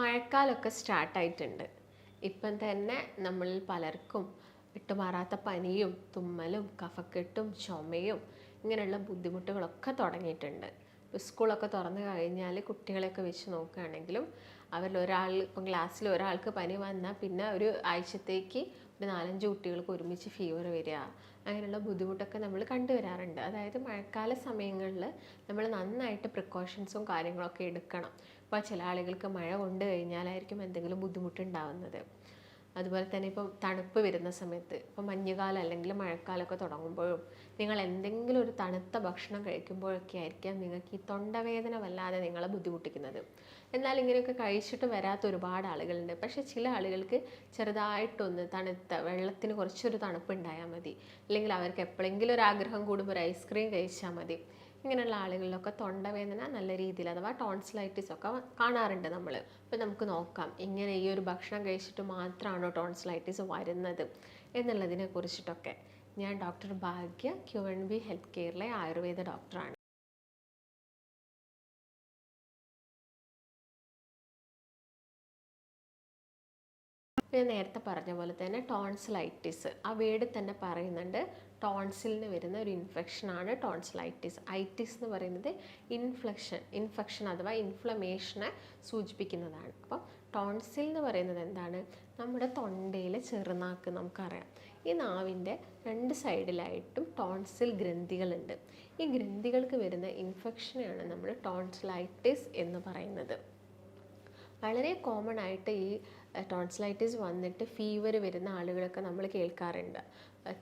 മഴക്കാലമൊക്കെ സ്റ്റാർട്ടായിട്ടുണ്ട്. ഇപ്പം തന്നെ നമ്മളിൽ പലർക്കും വിട്ടുമാറാത്ത പനിയും തുമ്മലും കഫക്കെട്ടും ചുമയും ഇങ്ങനെയുള്ള ബുദ്ധിമുട്ടുകളൊക്കെ തുടങ്ങിയിട്ടുണ്ട്. ഇപ്പോൾ സ്കൂളൊക്കെ തുറന്നു കഴിഞ്ഞാൽ കുട്ടികളെയൊക്കെ വെച്ച് നോക്കുകയാണെങ്കിലും അവരിൽ ഒരാൾ ഇപ്പം ക്ലാസ്സിൽ ഒരാൾക്ക് പനി വന്നാൽ പിന്നെ ഒരു ആഴ്ചത്തേക്ക് ഒരു 4-5 കുട്ടികൾക്ക് ഒരുമിച്ച് ഫീവർ വരിക, അങ്ങനെയുള്ള ബുദ്ധിമുട്ടൊക്കെ നമ്മൾ കണ്ടുവരാറുണ്ട്. അതായത് മഴക്കാല സമയങ്ങളിൽ നമ്മൾ നന്നായിട്ട് പ്രിക്കോഷൻസും കാര്യങ്ങളൊക്കെ എടുക്കണം. ഇപ്പോൾ ചില ആളുകൾക്ക് മഴ കൊണ്ട് കഴിഞ്ഞാലായിരിക്കും എന്തെങ്കിലും ബുദ്ധിമുട്ടുണ്ടാവുന്നത്. അതുപോലെ തന്നെ ഇപ്പം തണുപ്പ് വരുന്ന സമയത്ത്, ഇപ്പം മഞ്ഞുകാലം അല്ലെങ്കിൽ മഴക്കാലമൊക്കെ തുടങ്ങുമ്പോഴും നിങ്ങൾ എന്തെങ്കിലും ഒരു തണുത്ത ഭക്ഷണം കഴിക്കുമ്പോഴൊക്കെ ആയിരിക്കാം നിങ്ങൾക്ക് ഈ തൊണ്ടവേദന വല്ലാതെ നിങ്ങളെ ബുദ്ധിമുട്ടിക്കുന്നത്. എന്നാൽ ഇങ്ങനെയൊക്കെ കഴിച്ചിട്ട് വരാത്ത ഒരുപാട് ആളുകളുണ്ട്. പക്ഷേ ചില ആളുകൾക്ക് ചെറുതായിട്ടൊന്ന് തണുത്ത വെള്ളത്തിന് കുറച്ചൊരു തണുപ്പ് ഉണ്ടായാൽ മതി, അല്ലെങ്കിൽ അവർക്ക് എപ്പോഴെങ്കിലും ഒരു ആഗ്രഹം കൂടുമ്പോൾ ഒരു ഐസ്ക്രീം കഴിച്ചാൽ മതി. ഇങ്ങനെയുള്ള ആളുകളിലൊക്കെ തൊണ്ടവേദന നല്ല രീതിയിൽ അഥവാ ടോൺസിലൈറ്റിസ് ഒക്കെ കാണാറുണ്ട് നമ്മൾ. അപ്പോൾ നമുക്ക് നോക്കാം ഇങ്ങനെ ഈ ഒരു ഭക്ഷണം കഴിച്ചിട്ട് മാത്രമാണോ ടോൺസിലൈറ്റിസ് വരുന്നത് എന്നുള്ളതിനെ കുറിച്ചിട്ടൊക്കെ. ഞാൻ ഡോക്ടർ ഭാഗ്യ, QNB ഹെൽത്ത് കെയറിലെ ആയുർവേദ ഡോക്ടറാണ്. ഞാൻ നേരത്തെ പറഞ്ഞ പോലെ തന്നെ ടോൺസിലൈറ്റിസ് ആ വേർഡ് തന്നെ പറയുന്നുണ്ട്. ടോൺസിലിന് വരുന്ന ഒരു ഇൻഫെക്ഷനാണ് ടോൺസിലൈറ്റിസ്. ഐറ്റിസ് എന്ന് പറയുന്നത് ഇൻഫെക്ഷൻ അഥവാ ഇൻഫ്ലമേഷനെ സൂചിപ്പിക്കുന്നതാണ്. അപ്പം ടോൺസിൽ എന്ന് പറയുന്നത് എന്താണ്? നമ്മുടെ തൊണ്ടയിലെ ചെറുനാക്ക് നമുക്കറിയാം. ഈ നാവിൻ്റെ 2 സൈഡിലായിട്ടും ടോൺസിൽ ഗ്രന്ഥികളുണ്ട്. ഈ ഗ്രന്ഥികൾക്ക് വരുന്ന ഇൻഫെക്ഷനെയാണ് നമ്മൾ ടോൺസിലൈറ്റിസ് എന്ന് പറയുന്നത്. വളരെ കോമൺ ആയിട്ട് ഈ ടോൺസിലൈറ്റിസ് വന്നിട്ട് ഫീവർ വരുന്ന ആളുകളൊക്കെ നമ്മൾ കേൾക്കാറുണ്ട്.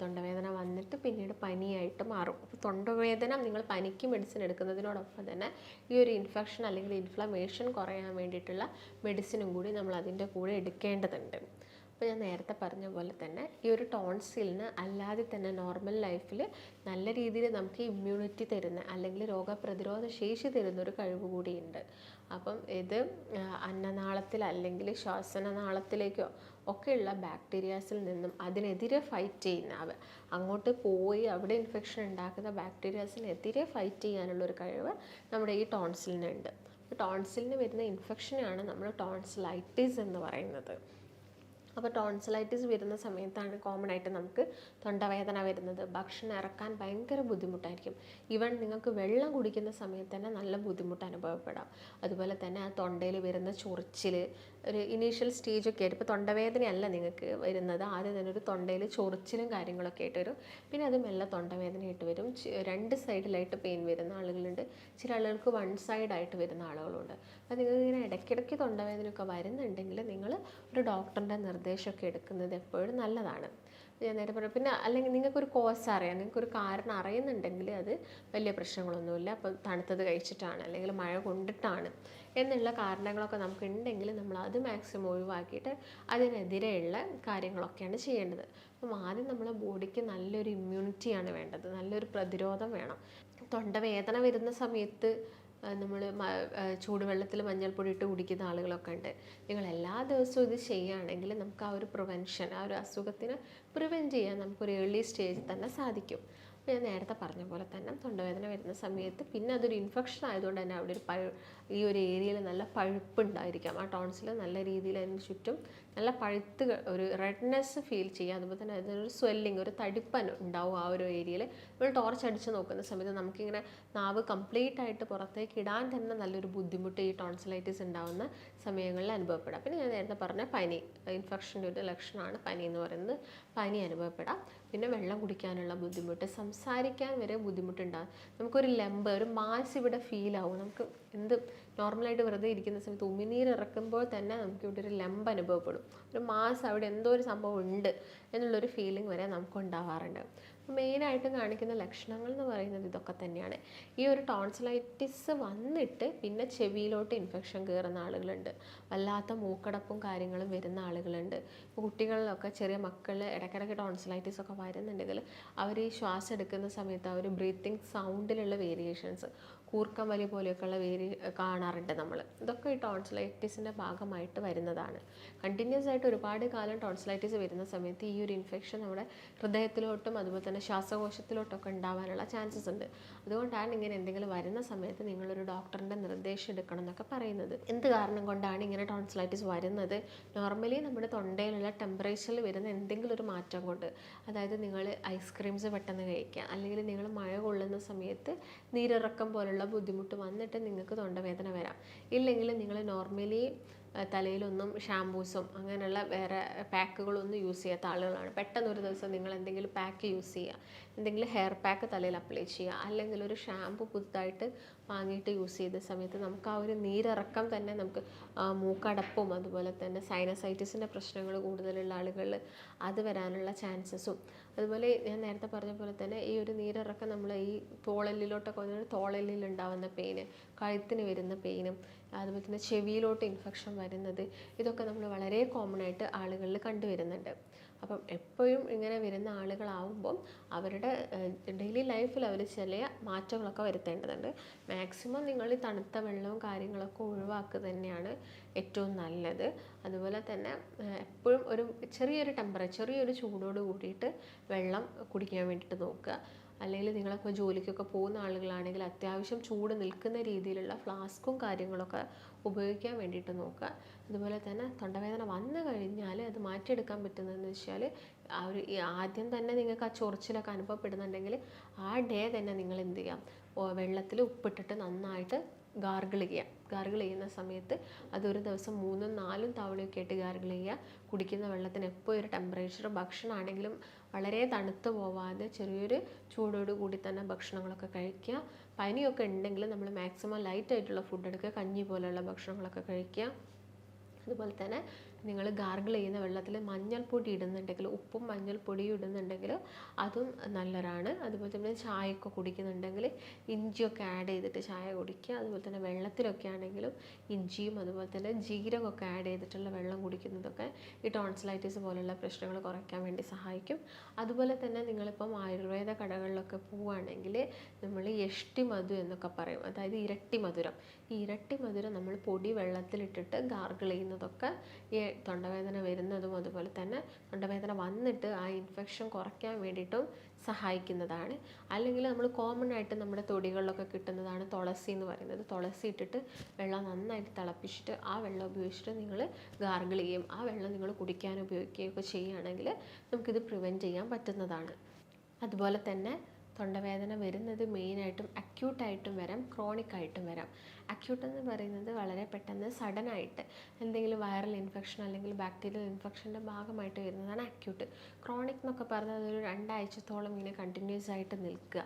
തൊണ്ടവേദന വന്നിട്ട് പിന്നീട് പനിയായിട്ട് മാറും. അപ്പോൾ തൊണ്ടവേദന നിങ്ങൾ പനിക്ക് മെഡിസിൻ എടുക്കുന്നതിനോടൊപ്പം തന്നെ ഈ ഒരു ഇൻഫെക്ഷൻ അല്ലെങ്കിൽ ഇൻഫ്ലമേഷൻ കുറയാൻ വേണ്ടിയിട്ടുള്ള മെഡിസിനും കൂടി നമ്മൾ അതിൻ്റെ കൂടെ എടുക്കേണ്ടതുണ്ട്. അപ്പോൾ ഞാൻ നേരത്തെ പറഞ്ഞ പോലെ തന്നെ ഈ ഒരു ടോൺസിലിന് അല്ലാതെ തന്നെ നോർമൽ ലൈഫിൽ നല്ല രീതിയിൽ നമുക്ക് ഇമ്മ്യൂണിറ്റി തരുന്ന അല്ലെങ്കിൽ രോഗപ്രതിരോധ ശേഷി തരുന്ന ഒരു കഴിവ് കൂടിയുണ്ട്. അപ്പം ഇത് അന്നനാളത്തിൽ അല്ലെങ്കിൽ ശ്വാസനനാളത്തിലേക്കോ ഒക്കെയുള്ള ബാക്ടീരിയാസിൽ നിന്നും അതിനെതിരെ ഫൈറ്റ് ചെയ്യുന്ന അങ്ങോട്ട് പോയി അവിടെ ഇൻഫെക്ഷൻ ഉണ്ടാക്കുന്ന ബാക്ടീരിയാസിനെതിരെ ഫൈറ്റ് ചെയ്യാനുള്ളൊരു കഴിവ് നമ്മുടെ ഈ ടോൺസിലിനുണ്ട്. ടോൺസിലിന് വരുന്ന ഇൻഫെക്ഷനാണ് നമ്മൾ ടോൺസിലൈറ്റിസ് എന്ന് പറയുന്നത്. അപ്പോൾ ടോൺസിലൈറ്റിസ് വരുന്ന സമയത്താണ് കോമൺ ആയിട്ട് നമുക്ക് തൊണ്ടവേദന വരുന്നത്. ഭക്ഷണം ഇറക്കാൻ ഭയങ്കര ബുദ്ധിമുട്ടായിരിക്കും. ഈവൻ നിങ്ങൾക്ക് വെള്ളം കുടിക്കുന്ന സമയത്ത് തന്നെ നല്ല ബുദ്ധിമുട്ട് അനുഭവപ്പെടാം. അതുപോലെ തന്നെ ആ തൊണ്ടയിൽ വരുന്ന ചൊറിച്ചിൽ ഒരു ഇനീഷ്യൽ സ്റ്റേജൊക്കെ ആയിട്ട്, ഇപ്പോൾ തൊണ്ടവേദനയല്ല നിങ്ങൾക്ക് വരുന്നത്, ആദ്യം തന്നെ ഒരു തൊണ്ടയിൽ ചൊറിച്ചിലും കാര്യങ്ങളൊക്കെ ആയിട്ട് വരും. പിന്നെ അത് മെല്ലെ തൊണ്ടവേദനയായിട്ട് വരും. 2 സൈഡിലായിട്ട് പെയിൻ വരുന്ന ആളുകളുണ്ട്, ചില ആളുകൾക്ക് 1 സൈഡായിട്ട് വരുന്ന ആളുകളുണ്ട്. അപ്പോൾ നിങ്ങളിങ്ങനെ ഇടയ്ക്കിടയ്ക്ക് തൊണ്ടവേദനയൊക്കെ വരുന്നുണ്ടെങ്കിൽ നിങ്ങൾ ഒരു ഡോക്ടറിൻ്റെ നിർദ്ദേശമൊക്കെ എടുക്കുന്നത് എപ്പോഴും നല്ലതാണ്. ഞാൻ നേരെ പറഞ്ഞു. പിന്നെ അല്ലെങ്കിൽ നിങ്ങൾക്കൊരു കോസ് അറിയാം, നിങ്ങൾക്കൊരു കാരണം അറിയുന്നുണ്ടെങ്കിൽ അത് വലിയ പ്രശ്നങ്ങളൊന്നുമില്ല. അപ്പം തണുത്തത് കഴിച്ചിട്ടാണ് അല്ലെങ്കിൽ മഴ കൊണ്ടിട്ടാണ് എന്നുള്ള കാരണങ്ങളൊക്കെ നമുക്ക് ഉണ്ടെങ്കിൽ നമ്മൾ അത് മാക്സിമം ഒഴിവാക്കിയിട്ട് അതിനെതിരെയുള്ള കാര്യങ്ങളൊക്കെയാണ് ചെയ്യേണ്ടത്. അപ്പം ആദ്യം നമ്മുടെ ബോഡിക്ക് നല്ലൊരു ഇമ്മ്യൂണിറ്റിയാണ് വേണ്ടത്, നല്ലൊരു പ്രതിരോധം വേണം. തൊണ്ടവേദന വരുന്ന സമയത്ത് നമ്മൾ ചൂടുവെള്ളത്തിൽ മഞ്ഞൾപ്പൊടി ഇട്ട് കുടിക്കുന്ന ആളുകളൊക്കെ ഉണ്ട്. നിങ്ങൾ എല്ലാ ദിവസവും ഇത് ചെയ്യുകയാണെങ്കിൽ നമുക്ക് ആ ഒരു പ്രിവെൻഷൻ, ആ ഒരു അസുഖത്തിന് പ്രിവെൻറ്റ് ചെയ്യാൻ നമുക്കൊരു ഏർലി സ്റ്റേജിൽ തന്നെ സാധിക്കും. അപ്പോൾ ഞാൻ നേരത്തെ പറഞ്ഞ പോലെ തന്നെ തൊണ്ടവേദന വരുന്ന സമയത്ത് പിന്നെ അതൊരു ഇൻഫെക്ഷൻ ആയതുകൊണ്ട് തന്നെ അവിടെ ഈ ഒരു ഏരിയയിൽ നല്ല പഴുപ്പുണ്ടായിരിക്കാം. ആ ടോൺസിൽ നല്ല രീതിയിൽ അതിന് ചുറ്റും നല്ല പഴുത്ത് ഒരു റെഡ്നെസ് ഫീൽ ചെയ്യുക. അതുപോലെ തന്നെ അതിനൊരു സ്വെല്ലിങ്, ഒരു തടിപ്പൻ ഉണ്ടാവും ആ ഒരു ഏരിയയിൽ. നമ്മൾ ടോർച്ച് അടിച്ച് നോക്കുന്ന സമയത്ത് നമുക്കിങ്ങനെ നാവ് കംപ്ലീറ്റ് ആയിട്ട് പുറത്തേക്ക് ഇടാൻ തന്നെ നല്ലൊരു ബുദ്ധിമുട്ട് ഈ ടോൺസിലൈറ്റിസ് ഉണ്ടാകുന്ന സമയങ്ങളിൽ അനുഭവപ്പെടാം. പിന്നെ ഞാൻ നേരത്തെ പറഞ്ഞ പനി, ഇൻഫെക്ഷൻ്റെ ഒരു ലക്ഷണമാണ് പനി എന്ന് പറയുന്നത്. പനി അനുഭവപ്പെടാം. പിന്നെ വെള്ളം കുടിക്കാനുള്ള ബുദ്ധിമുട്ട്, സംസാരിക്കാൻ വരെ ബുദ്ധിമുട്ടുണ്ടാകും. നമുക്കൊരു ലംബ്, ഒരു മാസ് ഇവിടെ ഫീലാവും. നമുക്ക് എന്ത് നോർമലായിട്ട് വെറുതെ ഇരിക്കുന്ന സമയത്ത് ഉമിനീര് ഇറക്കുമ്പോൾ തന്നെ നമുക്ക് ഇവിടെ ഒരു ലംബ് അനുഭവപ്പെടും. ഒരു മാസ് അവിടെ എന്തോ ഒരു സംഭവം ഉണ്ട് എന്നുള്ളൊരു ഫീലിംഗ് വരെ നമുക്ക് ഉണ്ടാവാറുണ്ട്. മെയിനായിട്ടും കാണിക്കുന്ന ലക്ഷണങ്ങൾ എന്ന് പറയുന്നത് ഇതൊക്കെ തന്നെയാണ്. ഈ ഒരു ടോൺസിലൈറ്റിസ് വന്നിട്ട് പിന്നെ ചെവിയിലോട്ട് ഇൻഫെക്ഷൻ കയറുന്ന ആളുകളുണ്ട്, വല്ലാത്ത മൂക്കടപ്പും കാര്യങ്ങളും വരുന്ന ആളുകളുണ്ട്. ഇപ്പോൾ കുട്ടികളിലൊക്കെ ചെറിയ മക്കൾ ഇടയ്ക്കിടയ്ക്ക് ടോൺസിലൈറ്റിസ് ഒക്കെ വരുന്നുണ്ടെങ്കിൽ അവർ ഈ ശ്വാസം എടുക്കുന്ന സമയത്ത് ആ ഒരു ബ്രീത്തിങ് സൗണ്ടിലുള്ള വേരിയേഷൻസ് കൂർക്കം വലി പോലെയൊക്കെയുള്ള കാണാറുണ്ട് നമ്മൾ. ഇതൊക്കെ ഈ ടോൺസിലൈറ്റിസിൻ്റെ ഭാഗമായിട്ട് വരുന്നതാണ്. കണ്ടിന്യൂസ് ആയിട്ട് ഒരുപാട് കാലം ടോൺസിലൈറ്റിസ് വരുന്ന സമയത്ത് ഈ ഒരു ഇൻഫെക്ഷൻ നമ്മുടെ ഹൃദയത്തിലോട്ടും അതുപോലെ തന്നെ ശ്വാസകോശത്തിലോട്ടൊക്കെ ഉണ്ടാവാനുള്ള ചാൻസസ് ഉണ്ട്. അതുകൊണ്ടാണ് ഇങ്ങനെ എന്തെങ്കിലും വരുന്ന സമയത്ത് നിങ്ങളൊരു ഡോക്ടറിൻ്റെ നിർദ്ദേശം എടുക്കണം എന്നൊക്കെ പറയുന്നത്. എന്ത് കാരണം കൊണ്ടാണ് ഇങ്ങനെ ടോൺസിലൈറ്റിസ് വരുന്നത്? നോർമലി നമ്മുടെ തൊണ്ടയിലുള്ള ടെമ്പറേച്ചറിൽ വരുന്ന എന്തെങ്കിലും ഒരു മാറ്റം കൊണ്ട്, അതായത് നിങ്ങൾ ഐസ്ക്രീംസ് പെട്ടെന്ന് കഴിക്കുക, അല്ലെങ്കിൽ നിങ്ങൾ മഴ കൊള്ളുന്ന സമയത്ത് നീരിറക്കം പോലുള്ള ബുദ്ധിമുട്ട് വന്നിട്ട് നിങ്ങൾക്ക് തൊണ്ടവേദന വരാം. ഇല്ലെങ്കിൽ നിങ്ങൾ നോർമലി തലയിലൊന്നും ഷാമ്പൂസും അങ്ങനെയുള്ള വേറെ പാക്കുകളൊന്നും യൂസ് ചെയ്യാത്ത ആളുകളാണ്. പെട്ടെന്ന് ഒരു ദിവസം നിങ്ങൾ എന്തെങ്കിലും പാക്ക് യൂസ് ചെയ്യുക, എന്തെങ്കിലും ഹെയർ പാക്ക് തലയിൽ അപ്ലൈ ചെയ്യുക, അല്ലെങ്കിൽ ഒരു ഷാമ്പു പുതുതായിട്ട് വാങ്ങിയിട്ട് യൂസ് ചെയ്ത സമയത്ത് നമുക്ക് ആ ഒരു നീരിറക്കം തന്നെ നമുക്ക് മൂക്കടപ്പും അതുപോലെ തന്നെ സൈനസൈറ്റിസിൻ്റെ പ്രശ്നങ്ങൾ കൂടുതലുള്ള ആളുകളിൽ അത് വരാനുള്ള ചാൻസസും, അതുപോലെ ഞാൻ നേരത്തെ പറഞ്ഞ പോലെ തന്നെ ഈ ഒരു നീരിറക്കം നമ്മൾ ഈ തോളെല്ലിലോട്ടൊക്കെ വന്നിട്ട് തോളെല്ലിൽ ഉണ്ടാകുന്ന പെയിന്, കഴുത്തിന് വരുന്ന പെയിനും, അതുപോലെ തന്നെ ചെവിയിലോട്ട് ഇൻഫെക്ഷൻ വരുന്നത്, ഇതൊക്കെ നമ്മൾ വളരെ കോമൺ ആയിട്ട് ആളുകളിൽ കണ്ടുവരുന്നുണ്ട്. അപ്പം എപ്പോഴും ഇങ്ങനെ വരുന്ന ആളുകളാവുമ്പം അവരുടെ ഡെയിലി ലൈഫിൽ അവർ ചില മാറ്റങ്ങളൊക്കെ വരുത്തേണ്ടതുണ്ട്. മാക്സിമം നിങ്ങൾ തണുത്ത വെള്ളവും കാര്യങ്ങളൊക്കെ ഒഴിവാക്കുക തന്നെയാണ് ഏറ്റവും നല്ലത്. അതുപോലെ തന്നെ എപ്പോഴും ഒരു ചെറിയൊരു ചെറിയൊരു ചൂടോട് കൂടിയിട്ട് വെള്ളം കുടിക്കാൻ വേണ്ടിയിട്ട് നോക്കുക. അല്ലെങ്കിൽ നിങ്ങളിപ്പോൾ ജോലിക്കൊക്കെ പോകുന്ന ആളുകളാണെങ്കിൽ അത്യാവശ്യം ചൂട് നിൽക്കുന്ന രീതിയിലുള്ള ഫ്ലാസ്കും കാര്യങ്ങളൊക്കെ ഉപയോഗിക്കാൻ വേണ്ടിയിട്ട് നോക്കുക. അതുപോലെ തന്നെ തൊണ്ടവേദന വന്നു കഴിഞ്ഞാൽ അത് മാറ്റിയെടുക്കാൻ പറ്റുന്നതെന്ന് വെച്ചാൽ ആ ഒരു ആദ്യം തന്നെ നിങ്ങൾക്ക് ആ ചൊറിച്ചിലൊക്കെ അനുഭവപ്പെടുന്നുണ്ടെങ്കിൽ ആ ഡേ തന്നെ നിങ്ങൾ എന്ത് ചെയ്യാം, വെള്ളത്തിൽ ഉപ്പിട്ടിട്ട് നന്നായിട്ട് ഗാർഗിൾ ചെയ്യുന്ന സമയത്ത് അതൊരു ദിവസം 3-4 തവണയൊക്കെ ആയിട്ട് ഗാർഗിൾ ചെയ്യുക. കുടിക്കുന്ന വെള്ളത്തിന് എപ്പോൾ ഒരു ടെമ്പറേച്ചർ, ഭക്ഷണമാണെങ്കിലും വളരെ തണുത്ത് പോവാതെ ചെറിയൊരു ചൂടോട് കൂടി തന്നെ ഭക്ഷണങ്ങളൊക്കെ കഴിക്കുക. പനിയൊക്കെ ഉണ്ടെങ്കിൽ നമ്മൾ മാക്സിമം ലൈറ്റായിട്ടുള്ള ഫുഡ് എടുക്കുക, കഞ്ഞി പോലെയുള്ള ഭക്ഷണങ്ങളൊക്കെ കഴിക്കുക. അതുപോലെ തന്നെ നിങ്ങൾ ഗാർഗിൾ ചെയ്യുന്ന വെള്ളത്തിൽ മഞ്ഞൾപ്പൊടി ഇടുന്നുണ്ടെങ്കിൽ, ഉപ്പും മഞ്ഞൾപ്പൊടിയും ഇടുന്നുണ്ടെങ്കിൽ അതും നല്ലതാണ്. അതുപോലെ തന്നെ ചായയൊക്കെ കുടിക്കുന്നുണ്ടെങ്കിൽ ഇഞ്ചിയൊക്കെ ആഡ് ചെയ്തിട്ട് ചായ കുടിക്കുക. അതുപോലെ തന്നെ വെള്ളത്തിലൊക്കെ ആണെങ്കിലും ഇഞ്ചിയും അതുപോലെ തന്നെ ജീരകമൊക്കെ ആഡ് ചെയ്തിട്ടുള്ള വെള്ളം കുടിക്കുന്നതൊക്കെ ഈ ടോൺസിലൈറ്റിസ് പോലുള്ള പ്രശ്നങ്ങൾ കുറയ്ക്കാൻ വേണ്ടി സഹായിക്കും. അതുപോലെ തന്നെ നിങ്ങളിപ്പം ആയുർവേദ കടകളിലൊക്കെ പോവുകയാണെങ്കിൽ നമ്മൾ യഷ്ടി മധു എന്നൊക്കെ പറയും, അതായത് ഇരട്ടി മധുരം. ഈ ഇരട്ടി മധുരം നമ്മൾ പൊടി വെള്ളത്തിലിട്ടിട്ട് ഗാർഗിൾ ചെയ്യുന്നതൊക്കെ ഈ തൊണ്ടവേദന വരുന്നതും അതുപോലെ തന്നെ തൊണ്ടവേദന വന്നിട്ട് ആ ഇൻഫെക്ഷൻ കുറയ്ക്കാൻ വേണ്ടിയിട്ടും സഹായിക്കുന്നതാണ്. അല്ലെങ്കിൽ നമ്മൾ കോമൺ ആയിട്ട് നമ്മുടെ തൊടികളിലൊക്കെ കിട്ടുന്നതാണ് തുളസി എന്ന് പറയുന്നത്. തുളസി ഇട്ടിട്ട് വെള്ളം നന്നായിട്ട് തിളപ്പിച്ചിട്ട് ആ വെള്ളം ഉപയോഗിച്ചിട്ട് നിങ്ങൾ ഗാർഗിൾ ചെയ്യും. ആ വെള്ളം നിങ്ങൾ കുടിക്കാൻ ഉപയോഗിക്കുകയൊക്കെ ചെയ്യുകയാണെങ്കിൽ നമുക്കിത് പ്രിവെൻറ്റ് ചെയ്യാൻ പറ്റുന്നതാണ്. അതുപോലെ തന്നെ തൊണ്ടവേദന വരുന്നത് മെയിനായിട്ടും അക്യൂട്ടായിട്ടും വരാം, ക്രോണിക്കായിട്ടും വരാം. അക്യൂട്ട് എന്ന് പറയുന്നത് വളരെ പെട്ടെന്ന് സഡനായിട്ട് എന്തെങ്കിലും വൈറൽ ഇൻഫെക്ഷൻ അല്ലെങ്കിൽ ബാക്ടീരിയൽ ഇൻഫെക്ഷൻ്റെ ഭാഗമായിട്ട് വരുന്നതാണ് അക്യൂട്ട്. ക്രോണിക് എന്നൊക്കെ പറഞ്ഞാൽ അതൊരു 2 ആഴ്ചത്തോളം ഇങ്ങനെ കണ്ടിന്യൂസ് ആയിട്ട് നിൽക്കുക,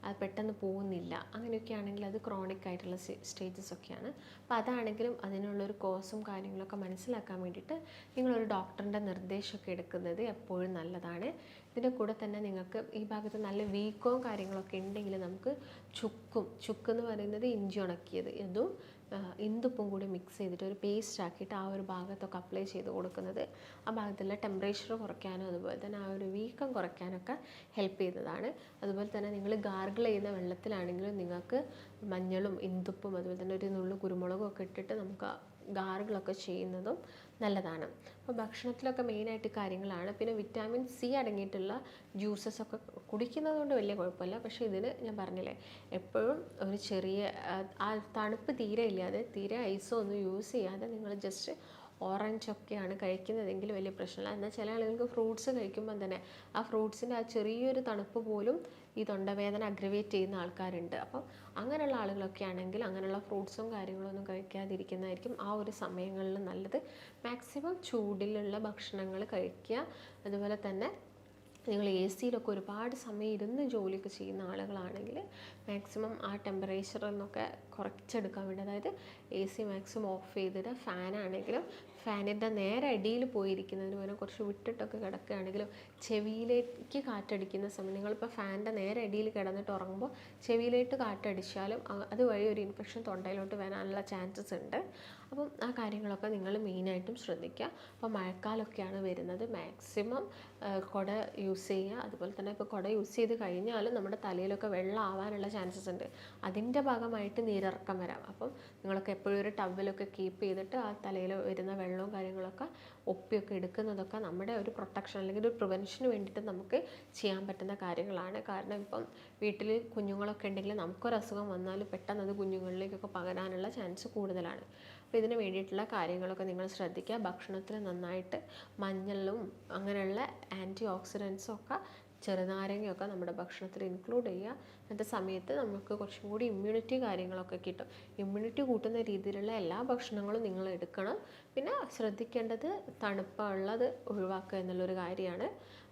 അത് പെട്ടെന്ന് പോകുന്നില്ല, അങ്ങനെയൊക്കെ ആണെങ്കിൽ അത് ക്രോണിക് ആയിട്ടുള്ള സ്റ്റേജസ് ഒക്കെയാണ്. അപ്പോൾ അതാണെങ്കിലും അതിനുള്ളൊരു കോസും കാര്യങ്ങളൊക്കെ മനസ്സിലാക്കാൻ വേണ്ടിയിട്ട് നിങ്ങളൊരു ഡോക്ടറിൻ്റെ നിർദ്ദേശമൊക്കെ എടുക്കുന്നത് എപ്പോഴും നല്ലതാണ്. ഇതിൻ്റെ കൂടെ തന്നെ നിങ്ങൾക്ക് ഈ ഭാഗത്ത് നല്ല വീക്കവും കാര്യങ്ങളൊക്കെ ഉണ്ടെങ്കിൽ നമുക്ക് ചുക്കെന്ന് പറയുന്നത് ഇഞ്ചി ഉണക്കിയത്, ഇതും ഇന്ദുപ്പും കൂടി മിക്സ് ചെയ്തിട്ട് ഒരു പേസ്റ്റ് ആക്കിയിട്ട് ആ ഒരു ഭാഗത്തൊക്കെ അപ്ലൈ ചെയ്ത് കൊടുക്കുന്നത് ആ ഭാഗത്തുള്ള ടെമ്പറേച്ചർ കുറയ്ക്കാനും അതുപോലെ തന്നെ ആ ഒരു വീക്കം കുറയ്ക്കാനൊക്കെ ഹെൽപ്പ് ചെയ്യുന്നതാണ്. അതുപോലെ തന്നെ നിങ്ങൾ ഗാർഗിൾ ചെയ്യുന്ന വെള്ളത്തിലാണെങ്കിലും നിങ്ങൾക്ക് മഞ്ഞളും ഇന്ദുപ്പും അതുപോലെ തന്നെ ഒരു നുള്ളു കുരുമുളകും ഒക്കെ ഇട്ടിട്ട് നമുക്ക് ഗാർഗിളൊക്കെ ചെയ്യുന്നതും നല്ലതാണ്. അപ്പോൾ ഭക്ഷണത്തിലൊക്കെ മെയിനായിട്ട് കാര്യങ്ങളാണ്. പിന്നെ വിറ്റാമിൻ സി അടങ്ങിയിട്ടുള്ള ജ്യൂസസ് ഒക്കെ കുടിക്കുന്നത് കൊണ്ട് വലിയ കുഴപ്പമില്ല. പക്ഷേ ഇതിന് ഞാൻ പറഞ്ഞില്ലേ, എപ്പോഴും ഒരു ചെറിയ ആ തണുപ്പ് തീരെ ഇല്ലാതെ, തീരെ ഐസോ ഒന്നും യൂസ് ചെയ്യാതെ നിങ്ങൾ ജസ്റ്റ് ഓറഞ്ചൊക്കെയാണ് കഴിക്കുന്നതെങ്കിൽ വലിയ പ്രശ്നമില്ല. എന്നാൽ ചില ആളുകൾക്ക് ഫ്രൂട്ട്സ് കഴിക്കുമ്പോൾ തന്നെ ആ ഫ്രൂട്ട്സിൻ്റെ ആ ചെറിയൊരു തണുപ്പ് പോലും ഈ തൊണ്ടവേദന അഗ്രവേറ്റ് ചെയ്യുന്ന ആൾക്കാരുണ്ട്. അപ്പം അങ്ങനെയുള്ള ആളുകളൊക്കെ ആണെങ്കിൽ അങ്ങനെയുള്ള ഫ്രൂട്ട്സും കാര്യങ്ങളൊന്നും കഴിക്കാതിരിക്കുന്നതായിരിക്കും ആ ഒരു സമയങ്ങളിൽ നല്ലത്. മാക്സിമം ചൂടിലുള്ള ഭക്ഷണങ്ങൾ കഴിക്കുക. അതുപോലെ തന്നെ നിങ്ങൾ എ സിയിലൊക്കെ ഒരുപാട് സമയം ഇരുന്ന് ജോലിയൊക്കെ ചെയ്യുന്ന ആളുകളാണെങ്കിൽ മാക്സിമം ആ ടെമ്പറേച്ചർ എന്നൊക്കെ കുറച്ചെടുക്കാൻ വേണ്ടി, അതായത് എ സി മാക്സിമം ഓഫ് ചെയ്തിട്ട് ഫാനാണെങ്കിലും ഫാനിൻ്റെ നേരെ അടിയിൽ പോയിരിക്കുന്നതിന് പകരം കുറച്ച് വിട്ടിട്ടൊക്കെ കിടക്കുകയാണെങ്കിലും ചെവിയിലേക്ക് കാറ്റടിക്കുന്ന സമയം നിങ്ങളിപ്പോൾ ഫാനിൻ്റെ നേരെ അടിയിൽ കിടന്നിട്ട് ഉറങ്ങുമ്പോൾ ചെവിയിലേക്ക് കാറ്റടിച്ചാലും അതുവഴി ഒരു ഇൻഫെക്ഷൻ തൊണ്ടയിലോട്ട് വരാനുള്ള ചാൻസസ് ഉണ്ട്. അപ്പം ആ കാര്യങ്ങളൊക്കെ നിങ്ങൾ മെയിനായിട്ടും ശ്രദ്ധിക്കുക. അപ്പോൾ മഴക്കാലമൊക്കെയാണ് വരുന്നത്, മാക്സിമം കുട യൂസ് ചെയ്യുക. അതുപോലെ തന്നെ ഇപ്പോൾ കുട യൂസ് ചെയ്ത് കഴിഞ്ഞാലും നമ്മുടെ തലയിലൊക്കെ വെള്ളം ആവാനുള്ള ചാൻസസ് ഉണ്ട്. അതിൻ്റെ ഭാഗമായിട്ട് നീരിറക്കം വരാം. അപ്പം നിങ്ങളൊക്കെ എപ്പോഴും ഒരു ടവലൊക്കെ കീപ്പ് ചെയ്തിട്ട് ആ തലയിൽ വരുന്ന വെള്ളവും കാര്യങ്ങളൊക്കെ ഒപ്പിയൊക്കെ എടുക്കുന്നതൊക്കെ നമ്മുടെ ഒരു പ്രൊട്ടക്ഷൻ അല്ലെങ്കിൽ ഒരു പ്രിവെൻഷന് വേണ്ടിയിട്ട് നമുക്ക് ചെയ്യാൻ പറ്റുന്ന കാര്യങ്ങളാണ്. കാരണം ഇപ്പം വീട്ടിൽ കുഞ്ഞുങ്ങളൊക്കെ ഉണ്ടെങ്കിൽ നമുക്കൊരു അസുഖം വന്നാൽ പെട്ടെന്ന് അത് കുഞ്ഞുങ്ങളിലേക്കൊക്കെ പകരാനുള്ള ചാൻസ് കൂടുതലാണ്. അപ്പോൾ ഇതിന് വേണ്ടിയിട്ടുള്ള കാര്യങ്ങളൊക്കെ നിങ്ങൾ ശ്രദ്ധിക്കുക. ഭക്ഷണത്തിൽ നന്നായിട്ട് മഞ്ഞളും അങ്ങനെയുള്ള ആൻറ്റി ഓക്സിഡൻസും ഒക്കെ ചെറുനാരങ്ങയൊക്കെ നമ്മുടെ ഭക്ഷണത്തിൽ ഇൻക്ലൂഡ് ചെയ്യുക. അങ്ങനത്തെ സമയത്ത് നമുക്ക് കുറച്ചും കൂടി ഇമ്മ്യൂണിറ്റി കാര്യങ്ങളൊക്കെ കിട്ടും. ഇമ്മ്യൂണിറ്റി കൂട്ടുന്ന രീതിയിലുള്ള എല്ലാ ഭക്ഷണങ്ങളും നിങ്ങൾ എടുക്കണം. പിന്നെ ശ്രദ്ധിക്കേണ്ടത് തണുപ്പുള്ളത് ഒഴിവാക്കുക എന്നുള്ളൊരു കാര്യമാണ്.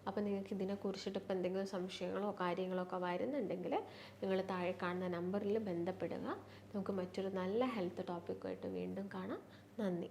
അപ്പോൾ നിങ്ങൾക്ക് ഇതിനെക്കുറിച്ചിട്ട് ഇപ്പോൾ എന്തെങ്കിലും സംശയങ്ങളോ കാര്യങ്ങളോ ഒക്കെ വരുന്നുണ്ടെങ്കിൽ നിങ്ങൾ താഴെ കാണുന്ന നമ്പറിൽ ബന്ധപ്പെടുക. നമുക്ക് മറ്റൊരു നല്ല ഹെൽത്ത് ടോപ്പിക്കുമായിട്ട് വീണ്ടും കാണാം. നന്ദി.